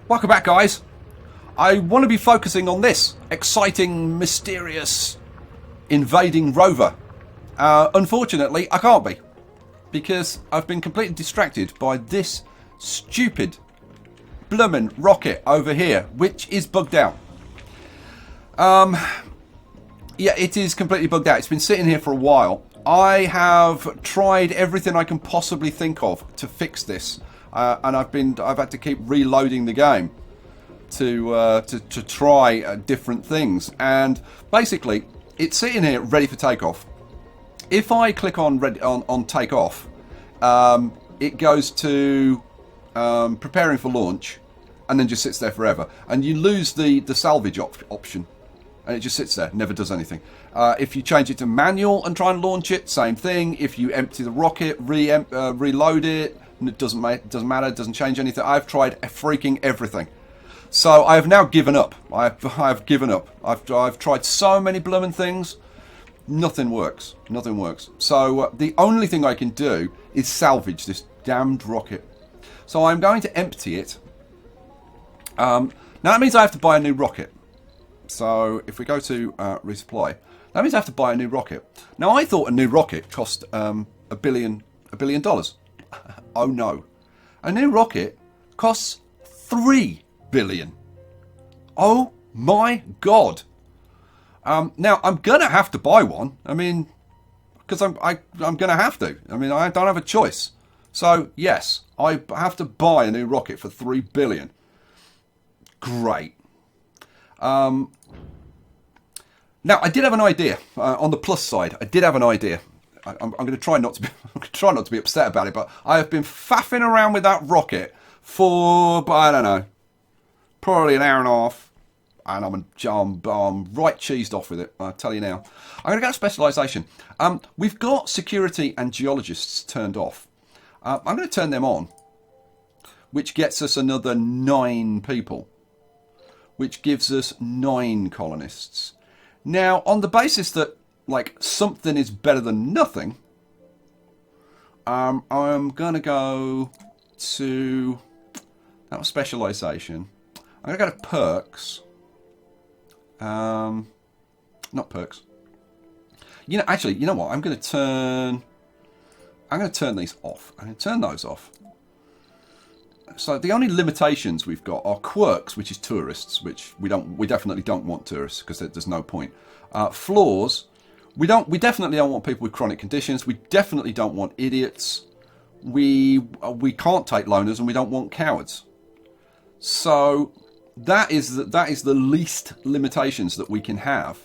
Welcome back, guys. I want to be focusing on this exciting, mysterious, invading rover. Unfortunately, I can't be, because I've been completely distracted by this stupid bloomin' rocket over here, which is bugged out. Yeah, it is completely bugged out. It's been sitting here for a while. I have tried everything I can possibly think of to fix this, and I've had to keep reloading the game to try different things. And basically, it's sitting here ready for takeoff. If I click on takeoff, it goes to preparing for launch, and then just sits there forever. And you lose the salvage option. And it just sits there, never does anything. If you change it to manual and try and launch it, same thing. If you empty the rocket, reload it, it doesn't matter, it doesn't change anything. I've tried freaking everything. So I have now given up. I've given up. I've tried so many blooming things. Nothing works. Nothing works. So the only thing I can do is salvage this damned rocket. So I'm going to empty it. Now that means I have to buy a new rocket. So if we go to resupply, that means I have to buy a new rocket. Now I thought a new rocket cost $1 billion. Oh no, a new rocket costs $3 billion. Oh my god! Now I'm gonna have to buy one. I mean, because I'm gonna have to. I mean, I don't have a choice. So yes, I have to buy a new rocket for $3 billion. Great. Now I did have an idea. On the plus side, I did have an idea. I'm going to try not to be. I'm going to try not to be upset about it. But I have been faffing around with that rocket for, I don't know, probably an hour and a half, and I'm right cheesed off with it. I'll tell you now. I'm going to go to specialisation. We've got security and geologists turned off. I'm going to turn them on, which gets us another 9 people. Which gives us 9 colonists. Now, on the basis that, like, something is better than nothing, I'm going to go to... That was specialisation. I'm going to go to perks. Not perks. You know, actually, you know what? I'm going to turn these off. I'm going to turn those off. So the only limitations we've got are quirks, which is tourists, which we definitely don't want tourists because there's no point. Flaws, we definitely don't want people with chronic conditions. We definitely don't want idiots. We can't take loners, and we don't want cowards. So that is the least limitations that we can have.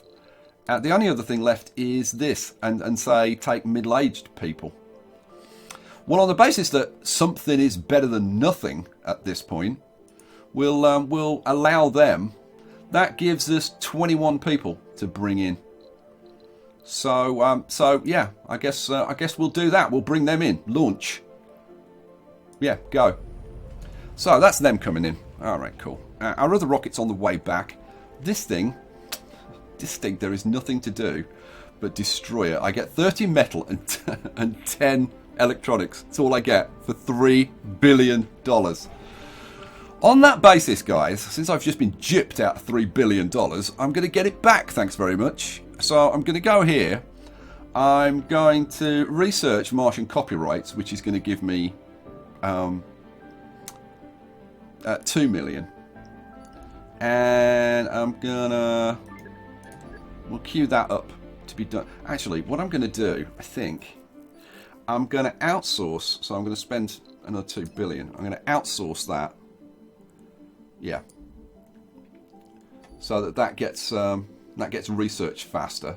The only other thing left is this, and say take middle-aged people. Well, on the basis that something is better than nothing at this point, we'll allow them. That gives us 21 people to bring in. So yeah, I guess we'll do that. We'll bring them in. Launch. Yeah, go. So that's them coming in. All right, cool. Our other rocket's on the way back. This thing, there is nothing to do but destroy it. I get 30 metal and 10 electronics. That's all I get for $3 billion. On that basis, guys, since I've just been gypped out of $3 billion, I'm going to get it back, thanks very much. So I'm going to go here. I'm going to research Martian copyrights, which is going to give me 2 million. And we'll queue that up to be done. Actually, what I'm going to do, I think, I'm going to outsource, so I'm going to spend another 2 billion. I'm going to outsource that. Yeah. So that gets researched faster.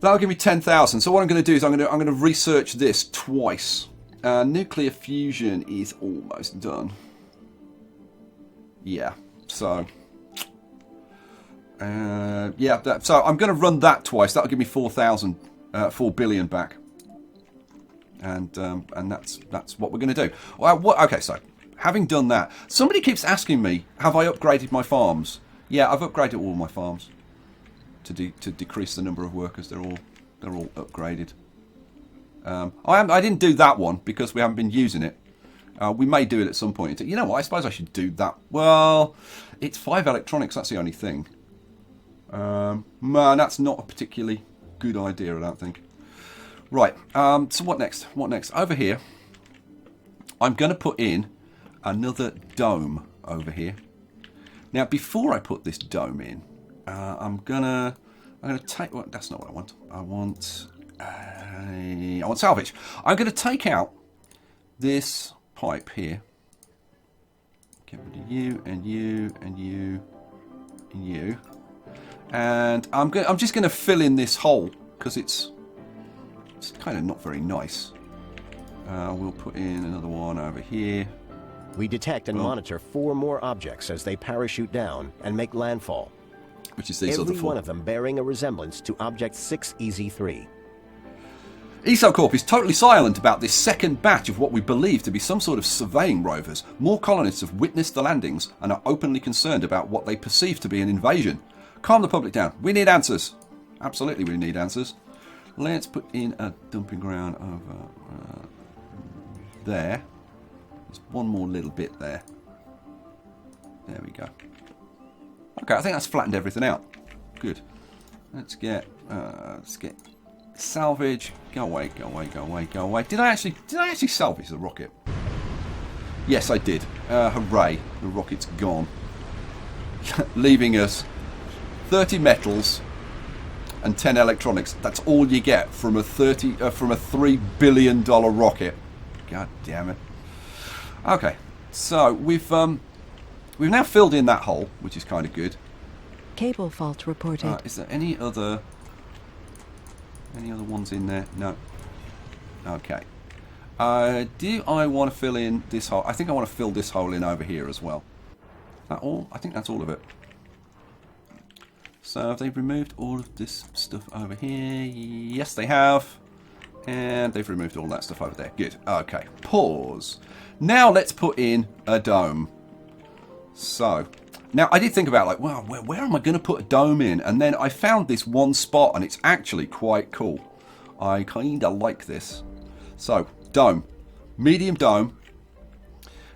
That'll give me 10,000. So what I'm going to do is I'm going to research this twice. Nuclear fusion is almost done. Yeah. So yeah. So I'm going to run that twice. That'll give me 4 billion back. And that's what we're going to do. Okay, so having done that, somebody keeps asking me, have I upgraded my farms? Yeah, I've upgraded all my farms to decrease the number of workers. They're all upgraded. I didn't do that one because we haven't been using it. We may do it at some point. You know what? I suppose I should do that. Well, it's 5 electronics. That's the only thing. Man, that's not a particularly good idea, I don't think. Right. So what next? What next? Over here, I'm going to put in another dome over here. Now, before I put this dome in, I'm gonna take. Well, that's not what I want. I want salvage. I'm gonna take out this pipe here. Get rid of you and you and you and you, and I'm just gonna fill in this hole because it's kind of not very nice. We'll put in another one over here. We detect and monitor 4 more objects as they parachute down and make landfall. Which is these other 4. Every one of them bearing a resemblance to Object 6EZ3. ESO Corp is totally silent about this second batch of what we believe to be some sort of surveying rovers. More colonists have witnessed the landings and are openly concerned about what they perceive to be an invasion. Calm the public down. We need answers. Absolutely we need answers. Let's put in a dumping ground over there. There's one more little bit there. There we go. Okay, I think that's flattened everything out. Good. Let's get salvage. Go away, go away, go away, go away. Did I actually salvage the rocket? Yes, I did. Hooray! The rocket's gone, leaving us 30 metals and 10 electronics. That's all you get from a $3 billion rocket. God damn it. Okay, so we've now filled in that hole, which is kind of good. Cable fault reported. Is there any other ones in there? No. Okay. Do I want to fill in this hole? I think I want to fill this hole in over here as well. Is that all? I think that's all of it. So have they removed all of this stuff over here? Yes, they have. And they've removed all that stuff over there. Good. Okay. Pause. Now let's put in a dome. So, now I did think about like, well, where am I going to put a dome in? And then I found this one spot and it's actually quite cool. I kind of like this. So, dome. Medium dome.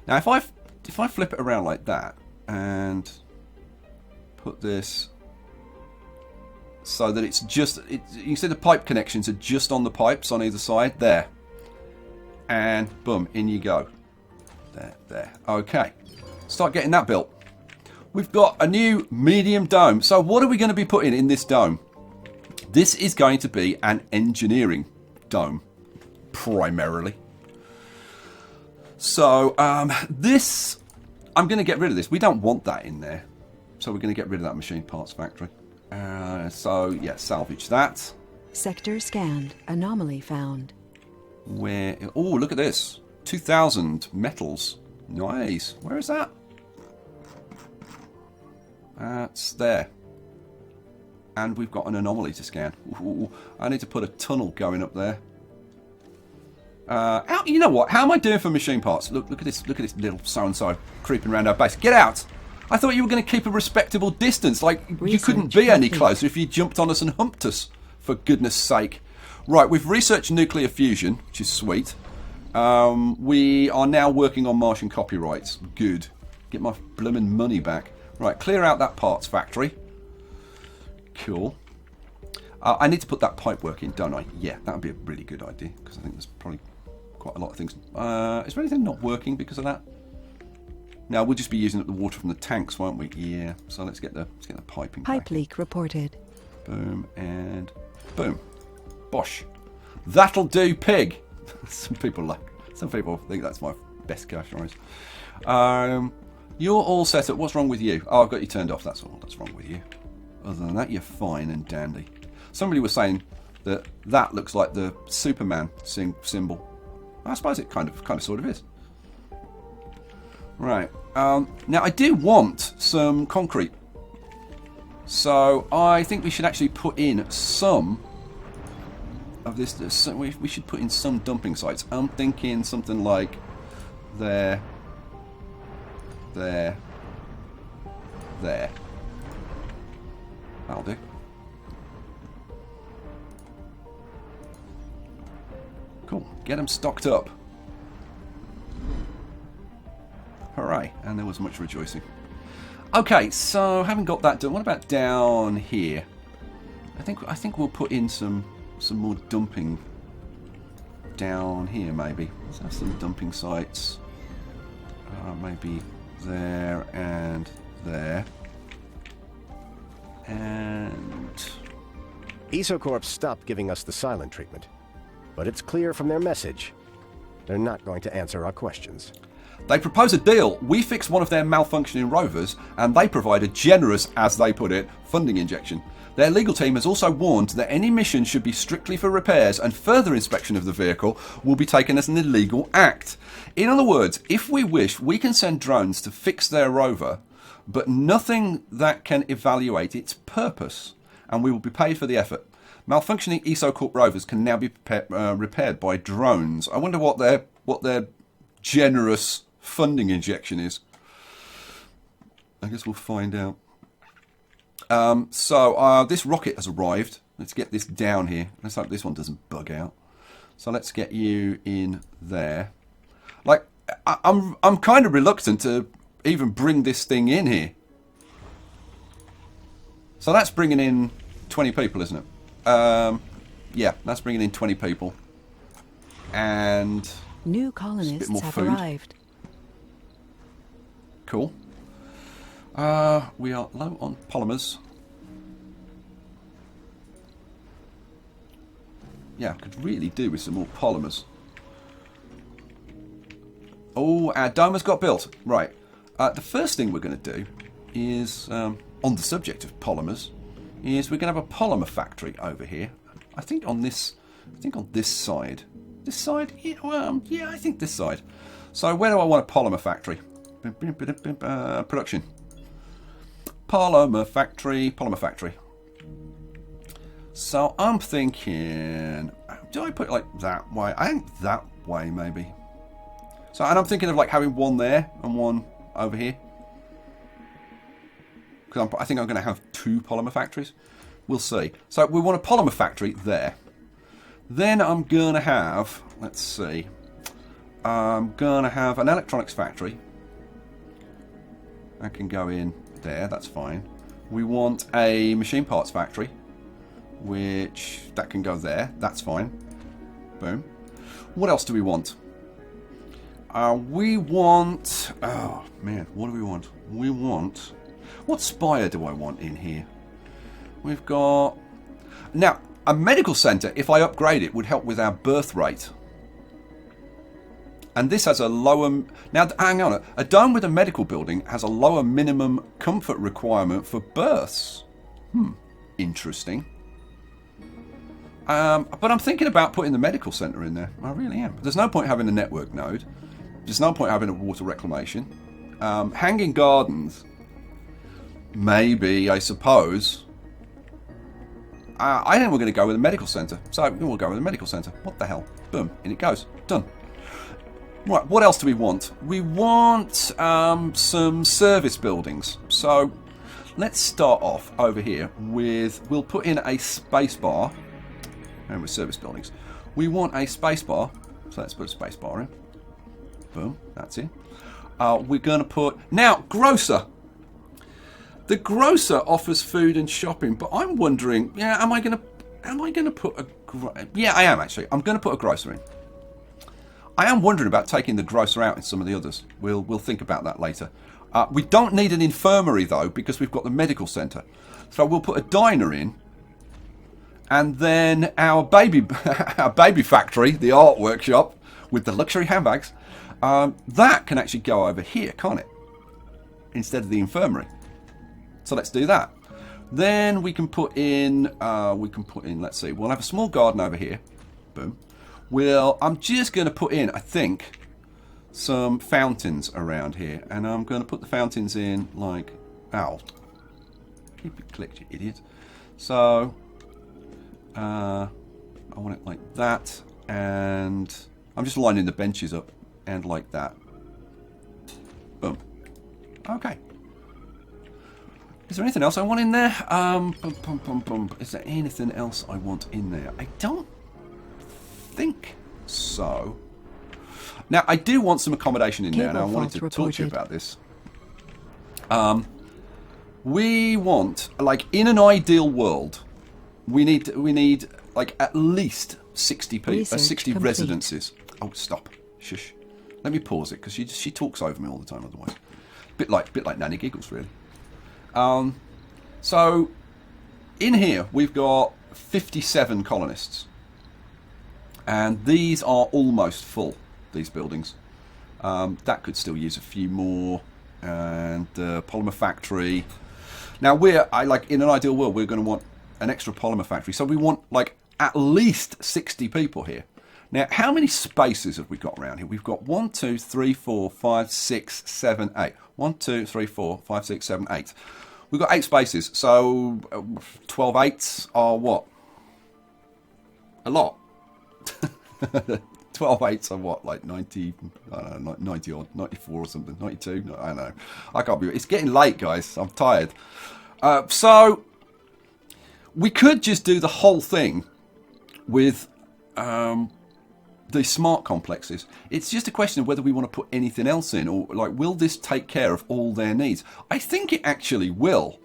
Now if I flip it around like that and put this so that it's just, you can see the pipe connections are just on the pipes on either side. There. And boom, in you go. There. Okay. Start getting that built. We've got a new medium dome. So what are we going to be putting in this dome? This is going to be an engineering dome, primarily. So this, I'm going to get rid of this. We don't want that in there. So we're going to get rid of that machine parts factory. So yeah, salvage that. Sector scanned. Anomaly found. Where? Oh, look at this. 2,000 metals. Nice. Where is that? That's there. And we've got an anomaly to scan. Ooh, I need to put a tunnel going up there. You know what? How am I doing for machine parts? Look at this. Look at this little so-and-so creeping around our base. Get out! I thought you were going to keep a respectable distance. Like, you couldn't be any closer if you jumped on us and humped us. For goodness sake. Right, we've researched nuclear fusion, which is sweet. We are now working on Martian copyrights. Good. Get my blooming money back. Right, clear out that parts factory. Cool. I need to put that pipe work in, don't I? Yeah, that would be a really good idea, because I think there's probably quite a lot of things. Is there anything not working because of that? No, we'll just be using up the water from the tanks, won't we? Yeah. So let's get the piping. Pipe leak reported. Boom and boom. Bosh. That'll do, pig. Some people think that's my best catchphrase. You're all set up. What's wrong with you? Oh, I've got you turned off. That's all that's wrong with you. Other than that, you're fine and dandy. Somebody was saying that looks like the Superman symbol. I suppose it kind of sort of is. Right. Now I do want some concrete. So I think we should actually put in some of this. We should put in some dumping sites. I'm thinking something like there. That'll do. Cool. Get them stocked up. Hooray. And there was much rejoicing. Okay, so having got that done, what about down here? I think we'll put in some more dumping down here, maybe. Let's have some dumping sites. Maybe there and there. And EsoCorp stopped giving us the silent treatment, but it's clear from their message they're not going to answer our questions. They propose a deal. We fix one of their malfunctioning rovers, and they provide a generous, as they put it, funding injection. Their legal team has also warned that any mission should be strictly for repairs, and further inspection of the vehicle will be taken as an illegal act. In other words, if we wish, we can send drones to fix their rover, but nothing that can evaluate its purpose, and we will be paid for the effort. Malfunctioning EsoCorp rovers can now be repaired by drones. I wonder what their generous funding injection is. I guess we'll find out. So this rocket has arrived. Let's get this down here. Let's hope this one doesn't bug out. So let's get you in there. Like, I'm kind of reluctant to even bring this thing in here. So that's bringing in 20 people, isn't it? Yeah, that's bringing in 20 people. And new colonists have food. arrived. Cool. We are low on polymers. Yeah, I could really do with some more polymers. Oh, our dome has got built. Right. The first thing we're going to do is, on the subject of polymers, is we're going to have a polymer factory over here. I think on this side. This side? Yeah, well, yeah, I think this side. So where do I want a polymer factory? Production. Polymer factory. So I'm thinking, do I put it like that way? I think that way maybe. So, and I'm thinking of like having one there and one over here. Because I think I'm going to have two polymer factories. We'll see. So we want a polymer factory there. Then I'm going to have, let's see, I'm going to have an electronics factory. I can go in there, that's fine. We want a machine parts factory, which that can go there, that's fine. Boom. What else do we want? We want, oh man, what do we want? We want, what spire do I want in here? We've got, now a medical centre, if I upgrade it, would help with our birth rate. And this has a lower, now hang on, a dome with a medical building has a lower minimum comfort requirement for births. Interesting. But I'm thinking about putting the medical centre in there. I really am. There's no point having a network node. There's no point having a water reclamation. Hanging gardens. Maybe, I suppose. I think we're going to go with a medical centre. So we'll go with a medical centre. What the hell? Boom. In it goes. Done. Right, what else do we want? We want some service buildings. So let's start off over here with, we'll put in a space bar. And with service buildings. We want a space bar. So let's put a space bar in. Boom, that's it. We're going to put, now, grocer. The grocer offers food and shopping, but I'm wondering, yeah, am I going to put a, yeah, I am actually. I'm going to put a grocer in. I am wondering about taking the grocer out in some of the others. We'll think about that later. We don't need an infirmary though, because we've got the medical centre. So we'll put a diner in, and then our baby factory, the art workshop with the luxury handbags, that can actually go over here, can't it? Instead of the infirmary. So let's do that. Then we can put in, let's see, we'll have a small garden over here. Boom. I'm just going to put in, I think, some fountains around here. And I'm going to put the fountains in like, ow. Keep it clicked, you idiot. So, I want it like that. And I'm just lining the benches up and like that. Boom. Okay. Is there anything else I want in there? Is there anything else I want in there? I don't think so. Now, I do want some accommodation in there, and I Cable wanted to fault talk to you reported. about this. We want, like, in an ideal world, we need like at least 60 people, Research 60 complete. residences. Oh, stop! Shush. Let me pause it because she talks over me all the time. Otherwise, bit like Nanny Giggles, really. So, in here we've got 57 colonists, and these are almost full. These buildings. That could still use a few more, and polymer factory. Now like in an ideal world, we're going to want an extra polymer factory, so we want like at least 60 people here. Now, how many spaces have we got around here? We've got 1, 2, 3, 4, 5, 6, 7, 8. 1, 2, 3, 4, 5, 6, 7, 8. We've got 8 spaces, so 12 eighths are what? A lot. 12 eighths are what, like 90, I don't know, 90 odd, 94 or something, 92, no, I don't know. I can't be, it's getting late, guys, I'm tired. So, we could just do the whole thing with the smart complexes. It's just a question of whether we want to put anything else in, or like, will this take care of all their needs? I think it actually will.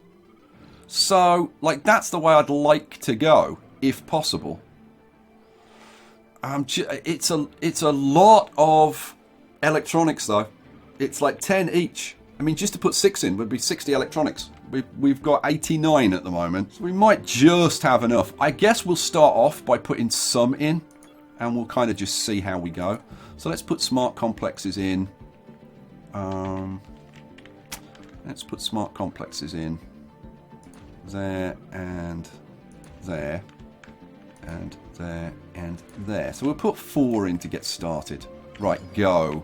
So, like, that's the way I'd like to go, if possible. It's a lot of electronics, though. It's like 10 each. I mean, just to put 6 in would be 60 electronics. We've got 89 at the moment, so we might just have enough. I guess we'll start off by putting some in, and we'll kind of just see how we go. So let's put smart complexes in. Let's put smart complexes in there and there and there and there. So we'll put 4 in to get started. Right, go.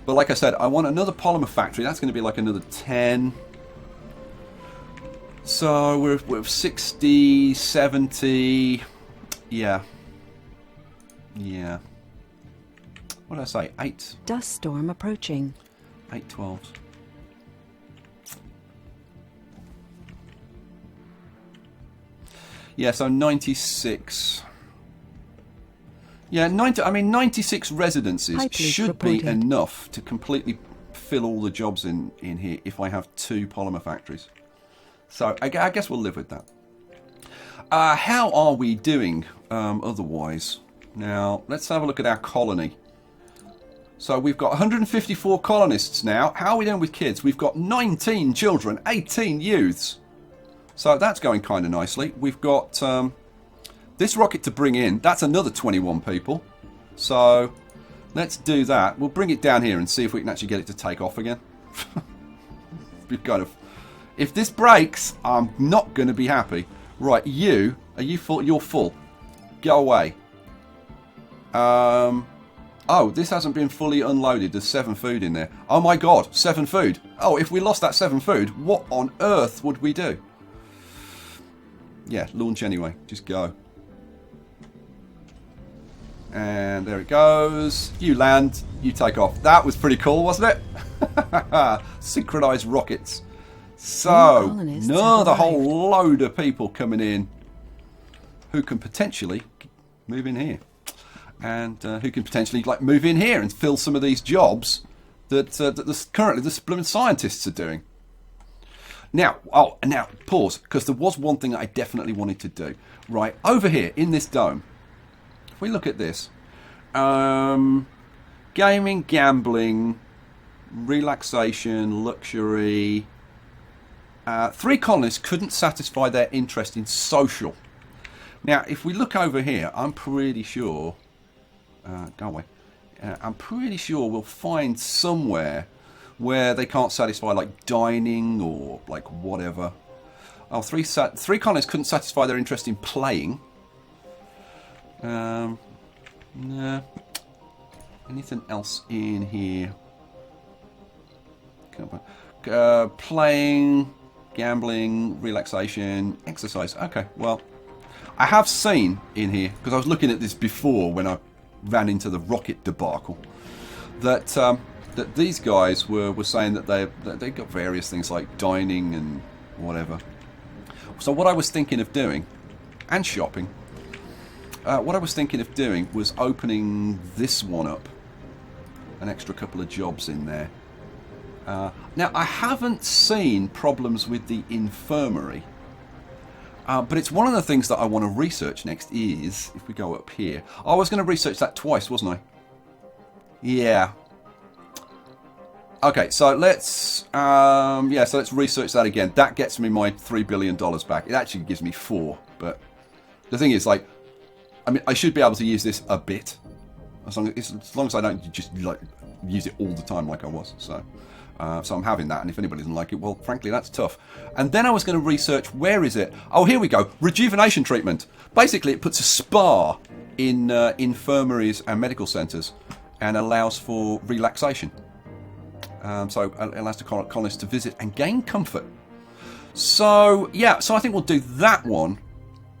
But like I said, I want another polymer factory. That's going to be like another 10. So we're 60, 70. Yeah. Yeah. What did I say? 8. Dust storm approaching. 8 12s. Yeah, so 96. Yeah, 96 residences Pipe leak should be reported. enough to completely fill all the jobs in here if I have 2 polymer factories. So I guess we'll live with that. How are we doing otherwise? Now, let's have a look at our colony. So we've got 154 colonists now. How are we doing with kids? We've got 19 children, 18 youths. So that's going kind of nicely. We've got this rocket to bring in. That's another 21 people. So let's do that. We'll bring it down here and see if we can actually get it to take off again. We've kind of... If this breaks, I'm not going to be happy. Right, you... Are you full? You're full. Go away. Oh, this hasn't been fully unloaded. There's 7 food in there. Oh my god, 7 food. Oh, if we lost that 7 food, what on earth would we do? Yeah, launch anyway. Just go. And there it goes. You land, you take off. That was pretty cool, wasn't it? Synchronized rockets. So, colonists another have whole load of people coming in who can potentially move in here. And who can potentially like move in here and fill some of these jobs that, currently the blooming scientists are doing. Now, now pause, because there was one thing that I definitely wanted to do. Right, over here in this dome, if we look at this, gaming, gambling, relaxation, luxury. 3 colonists couldn't satisfy their interest in social. Now, if we look over here, I'm pretty sure... go away. I'm pretty sure we'll find somewhere where they can't satisfy, like, dining or, like, whatever. Oh, 3 colonists couldn't satisfy their interest in playing. Nah. Anything else in here? Playing, gambling, relaxation, exercise. Okay, well, I have seen in here, because I was looking at this before when I ran into the rocket debacle, that that these guys were saying that they got various things like dining and whatever. So what I was thinking of doing, and shopping, what I was thinking of doing was opening this one up. An extra couple of jobs in there. Now, I haven't seen problems with the infirmary. But it's one of the things that I want to research next is, if we go up here. I was going to research that twice, wasn't I? Yeah. Okay, so let's let's research that again. That gets me my $3 billion back. It actually gives me 4, but the thing is, like, I mean, I should be able to use this a bit, as long as I don't just like use it all the time like I was. So I'm having that, and if anybody doesn't like it, well, frankly, that's tough. And then I was going to research, where is it? Oh, here we go. Rejuvenation treatment. Basically, it puts a spa in infirmaries and medical centres and allows for relaxation. So it allows the colonists to visit and gain comfort. So, yeah, so I think we'll do that one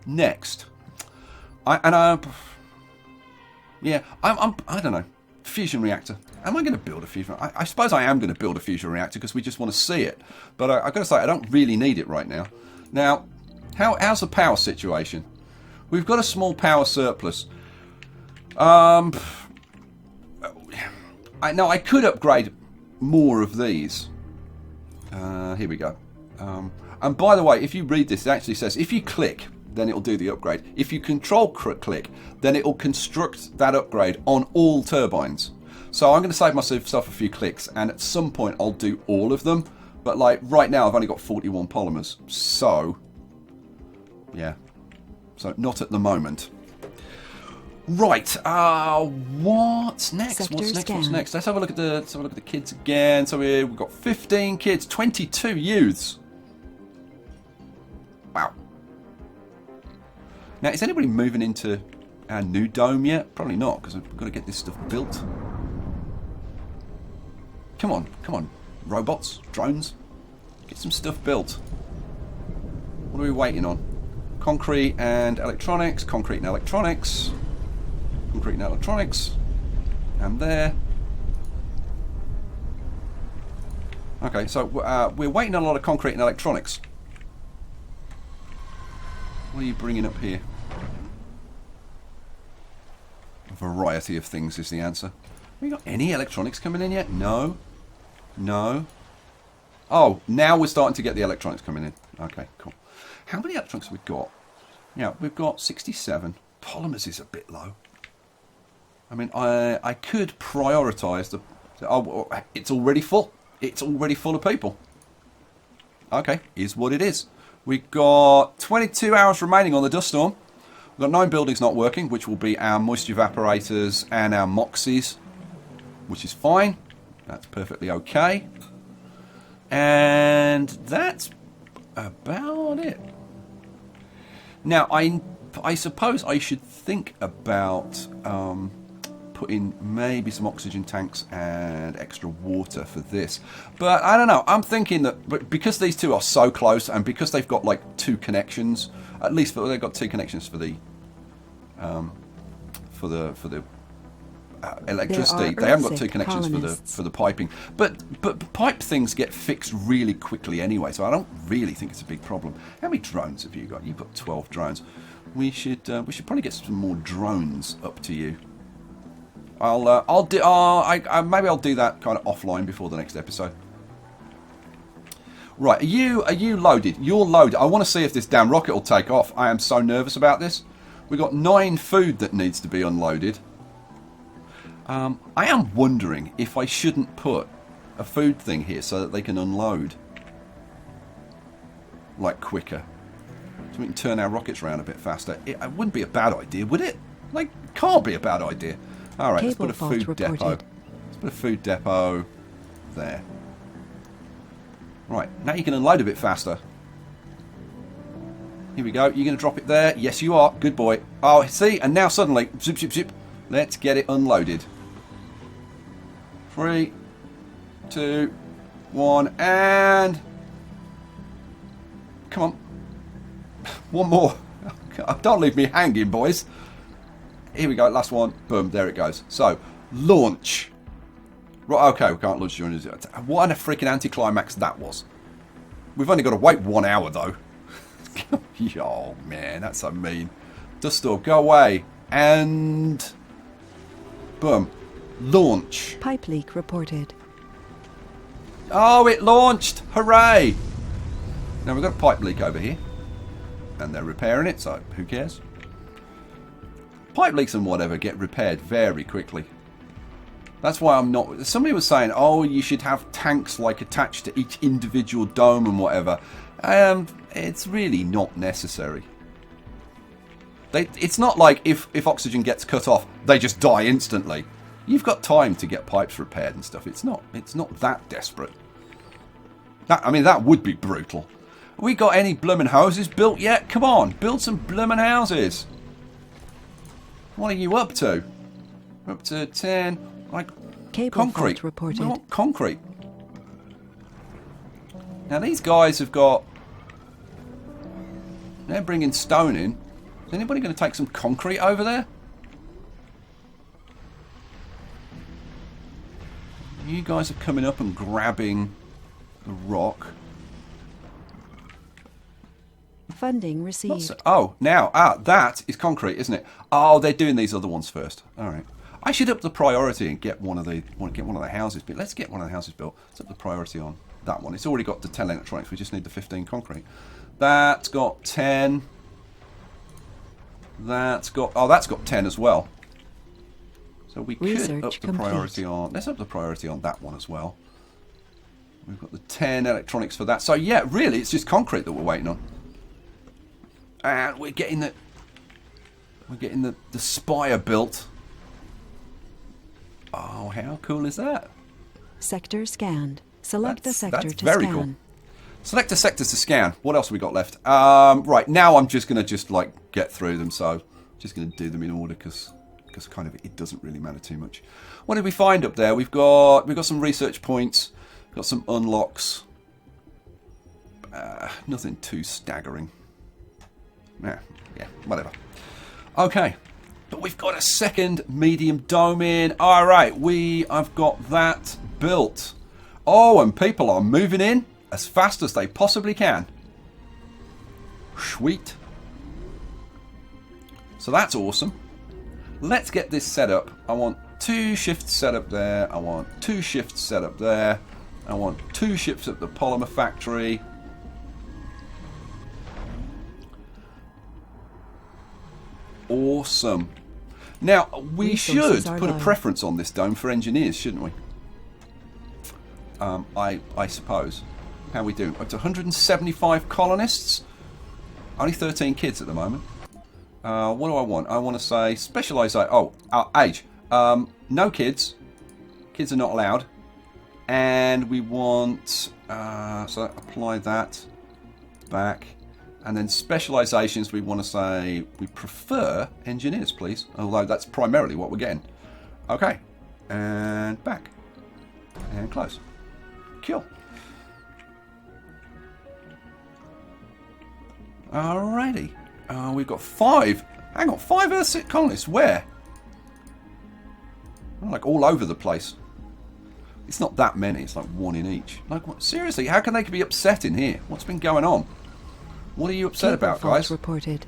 next. I don't know. Fusion reactor. Am I going to build a fusion? I suppose I am going to build a fusion reactor because we just want to see it. But I've got to say, I don't really need it right now. Now, how's the power situation? We've got a small power surplus. I could upgrade more of these. Here we go. And by the way, if you read this, it actually says if you click, then it'll do the upgrade. If you control click, then it'll construct that upgrade on all turbines. So I'm going to save myself a few clicks, and at some point I'll do all of them. But like right now, I've only got 41 polymers. So, yeah. So not at the moment. Right. What's next? What's next? Let's have a look at the kids again. So we've got 15 kids, 22 youths. Wow. Now, is anybody moving into our new dome yet? Probably not, because we've got to get this stuff built. Come on, robots, drones, get some stuff built. What are we waiting on? Concrete and electronics, concrete and electronics. Concrete and electronics. And there. Okay, so we're waiting on a lot of concrete and electronics. What are you bringing up here? A variety of things is the answer. Have we got any electronics coming in yet? No. No. Oh, now we're starting to get the electronics coming in. Okay, cool. How many electronics have we got? Yeah, we've got 67. Polymers is a bit low. I mean, I could prioritise the... Oh, it's already full. It's already full of people. Okay, is what it is. We've got 22 hours remaining on the dust storm. We've got 9 buildings not working, which will be our moisture evaporators and our moxies, which is fine. That's perfectly okay. And that's about it. Now, I suppose I should think about putting maybe some oxygen tanks and extra water for this. But I don't know. I'm thinking that because these two are so close and because they've got like 2 connections, at least they've got 2 connections for the electricity. They haven't got 2 connections for the piping. But pipe things get fixed really quickly anyway, so I don't really think it's a big problem. How many drones have you got? You've got 12 drones. We should probably get some more drones up to you. Maybe I'll do that kind of offline before the next episode. Right, are you loaded? You're loaded. I want to see if this damn rocket will take off. I am so nervous about this. We've got 9 food that needs to be unloaded. I am wondering if I shouldn't put a food thing here so that they can unload like quicker, so we can turn our rockets around a bit faster. It wouldn't be a bad idea, would it? Like, can't be a bad idea. All right, let's put a food depot. Let's put a food depot there. Right, now you can unload a bit faster. Here we go. You're going to drop it there? Yes, you are. Good boy. Oh, see? And now suddenly, zip, zip, zip. Let's get it unloaded. 3, 2, 1, and... Come on. One more. Don't leave me hanging, boys. Here we go. Last one. Boom. There it goes. So, launch. Right, okay, we can't launch during the... What a freaking anticlimax that was. We've only got to wait 1 hour, though. Oh, man, that's so mean. Dust storm, go away. And boom. Launch. Pipe leak reported. Oh, it launched! Hooray! Now we've got a pipe leak over here. And they're repairing it, so who cares? Pipe leaks and whatever get repaired very quickly. That's why I'm not... Somebody was saying, oh, you should have tanks like attached to each individual dome and whatever. It's really not necessary. It's not like if oxygen gets cut off, they just die instantly. You've got time to get pipes repaired and stuff. It's not that desperate. That would be brutal. Have we got any bloomin' houses built yet? Come on, build some bloomin' houses. What are you up to? We're up to 10. Like Cable concrete. fault reported. We want concrete. Now these guys have got... They're bringing stone in. Is anybody going to take some concrete over there? You guys are coming up and grabbing the rock. Funding received. Oh, now, that is concrete, isn't it? Oh, they're doing these other ones first. All right. I should up the priority and get one of the houses built. Let's get one of the houses built. Let's up the priority on that one. It's already got the 10 electronics. We just need the 15 concrete. That's got 10. That's got 10 as well. So we could up the priority on... Let's up the priority on that one as well. We've got the 10 electronics for that. So yeah, really, it's just concrete that we're waiting on. And we're getting the spire built. Oh, how cool is that? Sector scanned. Select a sector that's to very scan. Cool. Select a sector to scan. What else have we got left? Right, now I'm just going to get through them. So just going to do them in order because kind of it doesn't really matter too much. What did we find up there? We've got some research points. We've got some unlocks. Nothing too staggering. Yeah, whatever. Okay, but we've got a second medium dome in. All right, I've got that built. Oh, and people are moving in as fast as they possibly can. Sweet. So that's awesome. Let's get this set up. I want 2 shifts set up there. I want 2 shifts set up there. I want 2 shifts at the polymer factory. Awesome. Now, we should put a preference on this dome for engineers, shouldn't we? I suppose. How are we doing? Up to 175 colonists. Only 13 kids at the moment. What do I want? I want to say specialisation. Oh, age. No kids. Kids are not allowed. And we want... so apply that back. And then specialisations, we want to say we prefer engineers, please. Although that's primarily what we're getting. Okay. And back. And close. Cool. Alrighty. We've got 5. Hang on, 5 Earth colonists. Where? Like all over the place. It's not that many. It's like 1 in each. Like what? Seriously, how can they be upset in here? What's been going on? What are you upset about, guys? Reported.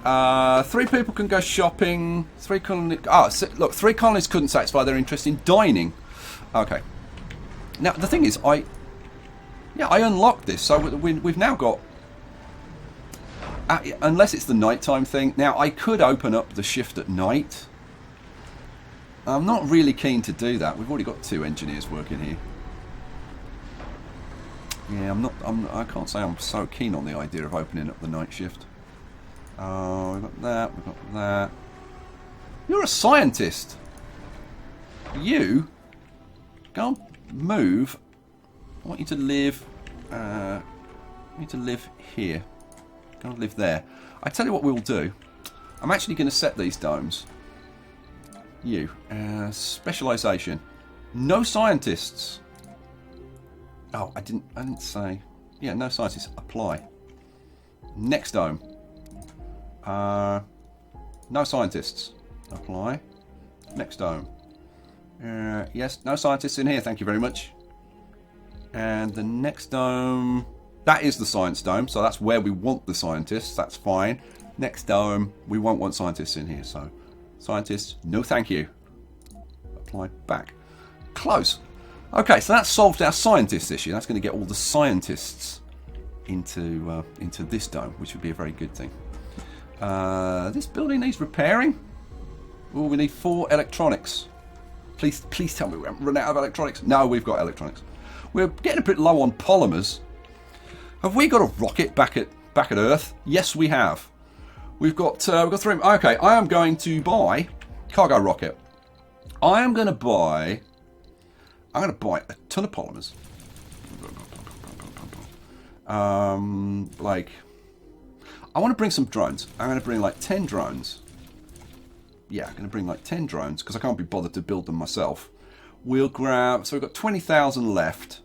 3 people can go shopping. 3 colonists. Look, 3 colonists couldn't satisfy their interest in dining. Okay. Now the thing is, I unlocked this, so we've now got. Unless it's the nighttime thing. Now I could open up the shift at night. I'm not really keen to do that. We've already got 2 engineers working here. Yeah, I can't say I'm so keen on the idea of opening up the night shift. We've got that, we've got that. You're a scientist. You can't move. I want you to live. I want you to live here. Can't live there. I tell you what we'll do. I'm actually going to set these domes. You specialization. No scientists. Oh, I didn't say. Yeah, no scientists. Apply. Next dome. No scientists. Apply. Next dome. Yes, no scientists in here. Thank you very much. And the next dome. That is the science dome, so that's where we want the scientists. That's fine. Next dome, we won't want scientists in here, so scientists, no thank you. Apply back. Close. Okay, so that solved our scientist issue. That's going to get all the scientists into this dome, which would be a very good thing. This building needs repairing. Oh, we need 4 electronics. Please tell me we haven't run out of electronics. No, we've got electronics. We're getting a bit low on polymers. Have we got a rocket back at Earth? Yes, we have. We've got 3. Okay, I am going to buy cargo rocket. I'm going to buy a ton of polymers. Like, I want to bring some drones. I'm going to bring like 10 drones. Yeah, I'm going to bring like 10 drones because I can't be bothered to build them myself. We'll grab, so we've got 20,000 left.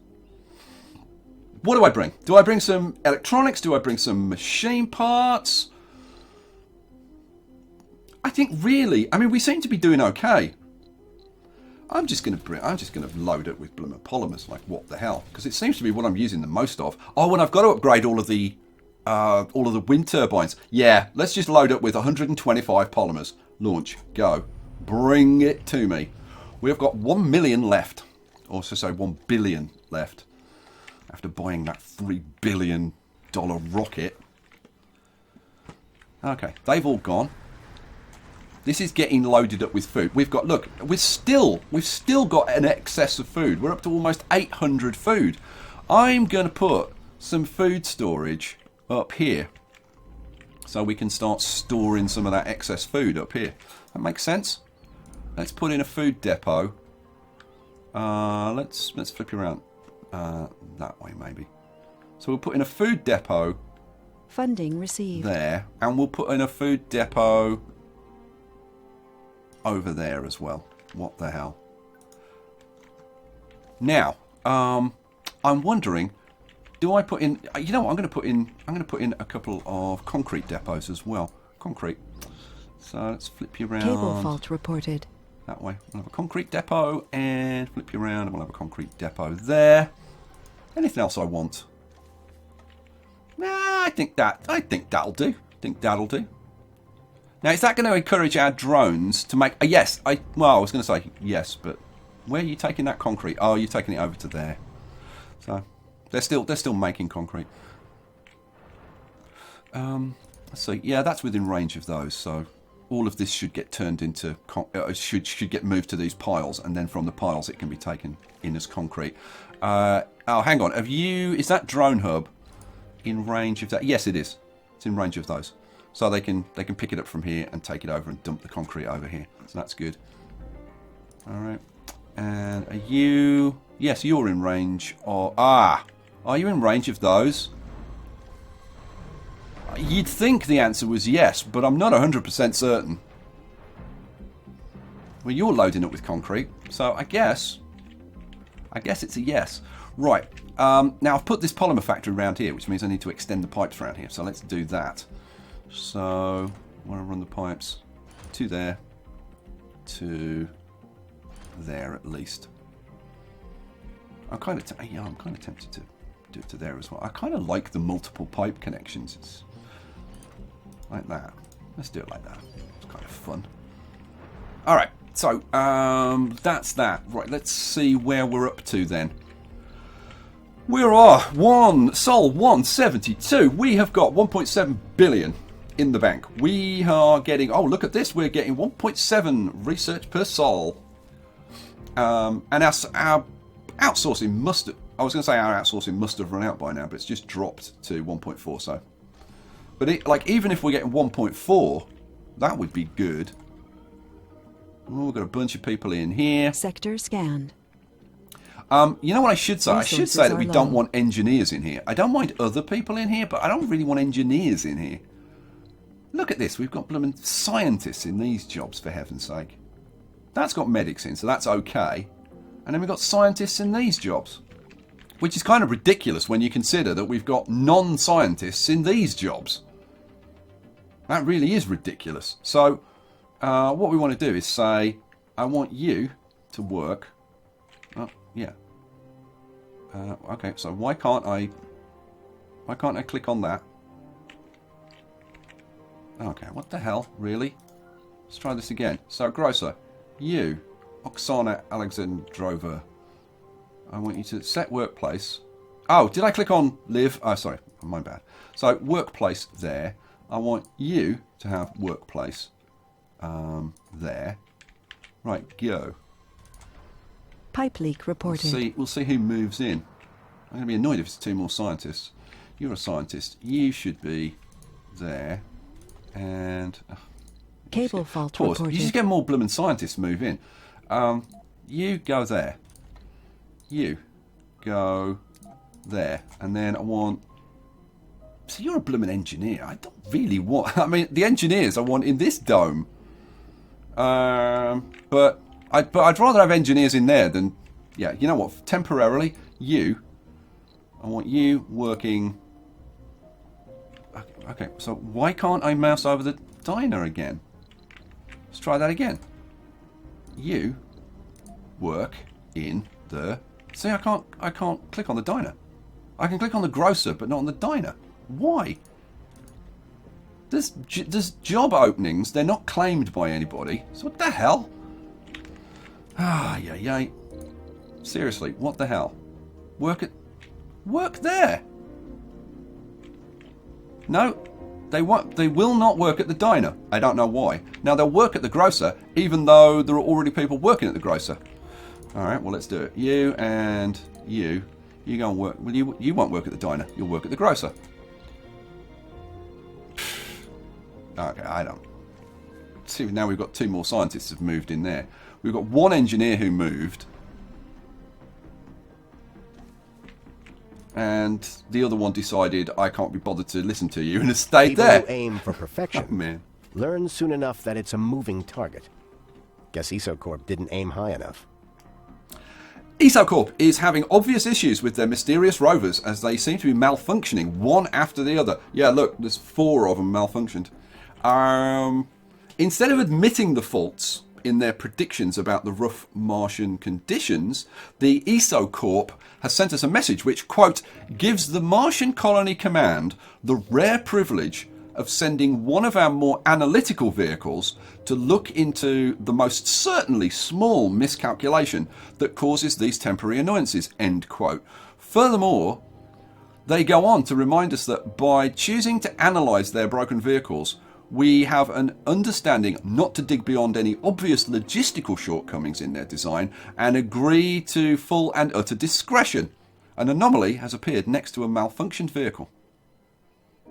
What do I bring? Do I bring some electronics? Do I bring some machine parts? I think really, I mean, we seem to be doing okay. I'm just going to load it with polymers. Like, what the hell? Because it seems to be what I'm using the most of. Oh, and I've got to upgrade all of the wind turbines. Yeah, let's just load it with 125 polymers. Launch. Go. Bring it to me. We've got 1 million left. Or so say 1 billion left. After buying that $3 billion rocket. Okay, they've all gone. This is getting loaded up with food. We've got, look, we've still got an excess of food. We're up to almost 800 food. I'm going to put some food storage up here. So we can start storing some of that excess food up here. That makes sense? Let's put in a food depot. Let's flip you around. That way maybe. So we'll put in a food depot. Funding received. There. And we'll put in a food depot over there as well. What the hell? Now, I'm wondering, do I put in, you know what, I'm going to put in a couple of concrete depots as well. Concrete. So let's flip you around. Cable fault reported. That way. We'll have a concrete depot and flip you around and we'll have a concrete depot there. Anything else I want? Nah, I think that'll do. Now, is that going to encourage our drones to make... yes, I was going to say yes, but where are you taking that concrete? Oh, you're taking it over to there. So, they're still making concrete. Let's see. Yeah, that's within range of those, so all of this should get turned into... should get moved to these piles, and then from the piles it can be taken in as concrete. Oh, hang on. Is that drone hub in range of that? Yes, it is. It's in range of those. So they can pick it up from here and take it over and dump the concrete over here. So that's good. All right. And are you... Yes, you're in range of... are you in range of those? You'd think the answer was yes, but I'm not 100% certain. Well, you're loading it with concrete, so I guess it's a yes. Right. Now I've put this polymer factory around here, which means I need to extend the pipes around here. So let's do that. So I want to run the pipes to there, to there at least. I'm kind of tempted to do it to there as well. I kind of like the multiple pipe connections. It's like that. Let's do it like that. It's kind of fun. All right. So that's that. Right. Let's see where we're up to then. We are Sol 172. We have got 1.7 billion in the bank. We are getting, oh, look at this. We're getting 1.7 research per Sol. And our outsourcing must have, I was going to say our outsourcing must have run out by now, but it's just dropped to 1.4. So, but even if we're getting 1.4, that would be good. Oh, we've got a bunch of people in here. Sector scanned. You know what I should say? I should say that we don't want engineers in here. I don't mind other people in here, but I don't really want engineers in here. Look at this. We've got blooming scientists in these jobs, for heaven's sake. That's got medics in, so that's okay. And then we've got scientists in these jobs. Which is kind of ridiculous when you consider that we've got non-scientists in these jobs. That really is ridiculous. So, what we want to do is say, I want you to work... Oh, yeah. Okay, so why can't I click on that? Okay, what the hell? Really? Let's try this again. So, Grocer, you, Oksana Alexandrova, I want you to set workplace. Oh, did I click on live? Oh, sorry, my bad. So, workplace there. I want you to have workplace there. Right, go. Pipe leak reported. We'll see who moves in. I'm going to be annoyed if it's 2 more scientists. You're a scientist. You should be there. And... Cable fault reported. You just get more blooming scientists move in. You go there. You go there. And then I want... So you're a blooming engineer. I don't really want... I mean, the engineers I want in this dome. But I'd rather have engineers in there than... Yeah, you know what? Temporarily, you... I want you working... Okay, so why can't I mouse over the diner again? Let's try that again. You work in the... See, I can't click on the diner. I can click on the grocer, but not on the diner. Why? There's job openings. They're not claimed by anybody. So what the hell? Yeah. Seriously, what the hell? Work there. No, they won't. They will not work at the diner. I don't know why. Now they'll work at the grocer, even though there are already people working at the grocer. All right, well let's do it. You and you go and work. Well, you won't work at the diner. You'll work at the grocer. Okay, I don't. See, now we've got 2 more scientists have moved in there. We've got 1 engineer who moved. And the other one decided, I can't be bothered to listen to you, and has stayed there. People who aim for perfection Oh, man. learn soon enough that it's a moving target. Guess EsoCorp didn't aim high enough. EsoCorp is having obvious issues with their mysterious rovers as they seem to be malfunctioning one after the other. Yeah, look, there's 4 of them malfunctioned. Instead of admitting the faults in their predictions about the rough Martian conditions, the EsoCorp has sent us a message which, quote, gives the Martian Colony Command the rare privilege of sending one of our more analytical vehicles to look into the most certainly small miscalculation that causes these temporary annoyances, end quote. Furthermore, they go on to remind us that by choosing to analyse their broken vehicles, we have an understanding not to dig beyond any obvious logistical shortcomings in their design and agree to full and utter discretion. An anomaly has appeared next to a malfunctioned vehicle.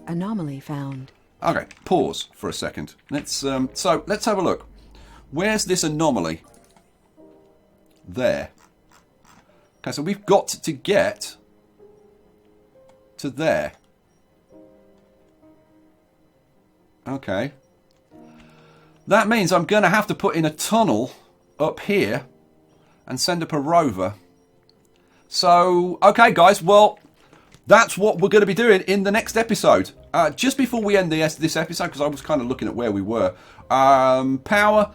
Anomaly found. Okay, pause for a second. Let's have a look. Where's this anomaly? There. Okay, so we've got to get to there. Okay. That means I'm going to have to put in a tunnel up here and send up a rover. So, okay guys, well, that's what we're going to be doing in the next episode. Just before we end this episode, because I was kind of looking at where we were. Power,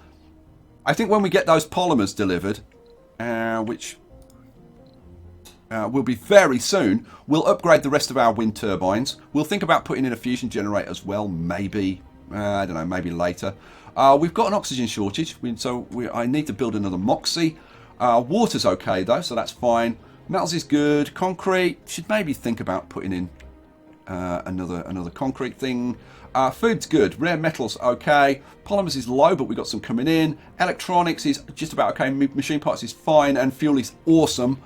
I think when we get those polymers delivered, which will be very soon, we'll upgrade the rest of our wind turbines. We'll think about putting in a fusion generator as well, maybe. I don't know, maybe later. We've got an oxygen shortage, so I need to build another Moxie. Water's okay though, so that's fine. Metals is good. Concrete, should maybe think about putting in another concrete thing. Food's good. Rare metals okay. Polymers is low, but we've got some coming in. Electronics is just about okay. Machine parts is fine, and fuel is awesome.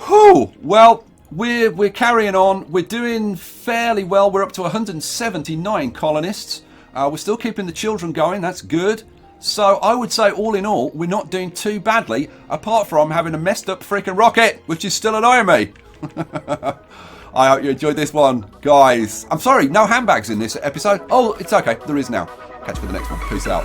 Whew! Well, we're carrying on. We're doing fairly well. We're up to 179 colonists. We're still keeping the children going. That's good. So I would say, all in all, we're not doing too badly, apart from having a messed up freaking rocket, which is still annoying me. I hope you enjoyed this one, guys. I'm sorry, no handbags in this episode. Oh, it's okay. There is now. Catch you for the next one. Peace out.